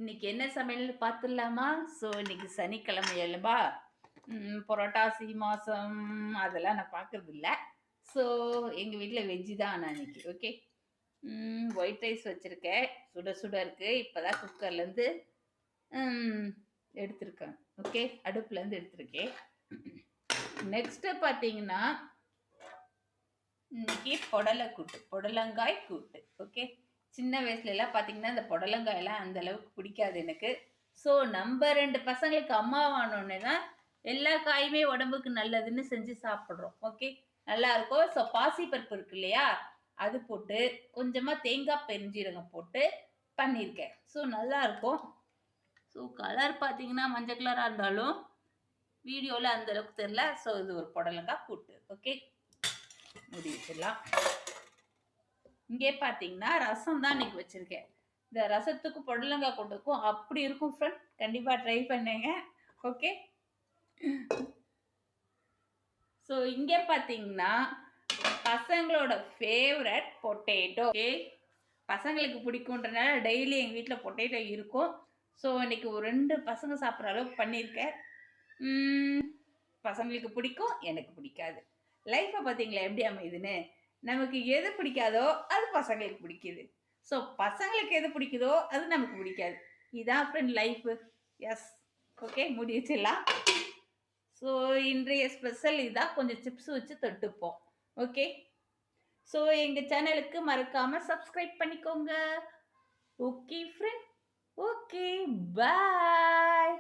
இன்னைக்கு என்ன சமையல்னு பார்த்துடலாமா? ஸோ இன்னைக்கு சனிக்கிழமை அல்லவா? புரட்டாசி மாதம் அதெல்லாம் நான் பார்க்கறது இல்ல. ஸோ எங்கள் வீட்டில் வெஜ்ஜு தான் நான் இன்னைக்கு. ஓகே. ஒயிட் ரைஸ் வச்சுருக்கேன். சுட சுட இருக்கு. இப்போதான் குக்கர்லேருந்து எடுத்திருக்கேன். ஓகே, அடுப்புலேருந்து எடுத்திருக்கேன். நெக்ஸ்ட்டு பார்த்தீங்கன்னா இன்னைக்கு புடலங்காய் கூட்டு. ஓகே, சின்ன வயசுலலாம் பார்த்தீங்கன்னா இந்த புடலங்காயெல்லாம் அந்த அளவுக்கு பிடிக்காது எனக்கு. ஸோ நம்ம 2 பசங்களுக்கு அம்மாவானோடனே தான் எல்லா காயுமே உடம்புக்கு நல்லதுன்னு செஞ்சு சாப்பிட்றோம். ஓகே, நல்லா இருக்கும். ஸோ பாசிப்பருப்பு இருக்கு இல்லையா, அது போட்டு கொஞ்சமாக தேங்காய் பெருஞ்சீரகம் போட்டு பண்ணியிருக்கேன். ஸோ நல்லா இருக்கும். ஸோ கலர் பார்த்தீங்கன்னா மஞ்சள் கலராக இருந்தாலும் வீடியோவில் அந்த அளவுக்கு தெரியல. ஸோ இது ஒரு புடலங்காய் கூட்டு. ஓகே, மூடி வச்சிடலாம். இங்கே பார்த்தீங்கன்னா ரசம் தான் இன்னைக்கு வச்சிருக்கேன். இந்த ரசத்துக்கு புடலங்காய் கூட்டுக்கும் அப்படி இருக்கும் ஃப்ரெண்ட். கண்டிப்பாக ட்ரை பண்ணுங்க. ஓகே. ஸோ இங்கே பார்த்தீங்கன்னா பசங்களோட ஃபேவரட் பொட்டேட்டோ. ஓகே, பசங்களுக்கு பிடிக்குன்றனால டெய்லி எங்கள் வீட்டில் பொட்டேட்டோ இருக்கும். ஸோ இன்னைக்கு ஒரு 2 பசங்க சாப்பிட்ற அளவுக்கு பண்ணியிருக்கேன். பசங்களுக்கு பிடிக்கும், எனக்கு பிடிக்காது. லைஃப்பை பார்த்தீங்களா எப்படி அமையுதுன்னு? நமக்கு எது பிடிக்காதோ அது பசங்களுக்கு பிடிக்குது. ஸோ பசங்களுக்கு எது பிடிக்குதோ அது நமக்கு பிடிக்காது. இதான் ஃப்ரெண்ட் லைஃபு. எஸ். ஓகே, மூடி வச்சிடலாம். ஸோ இன்றைய ஸ்பெஷல் இதான். கொஞ்சம் சிப்ஸ் வச்சு தொட்டுப்போம். ஓகே. ஸோ எங்கள் சேனலுக்கு மறக்காமல் சப்ஸ்கிரைப் பண்ணிக்கோங்க. Okay friend. ஓகே, பாய்.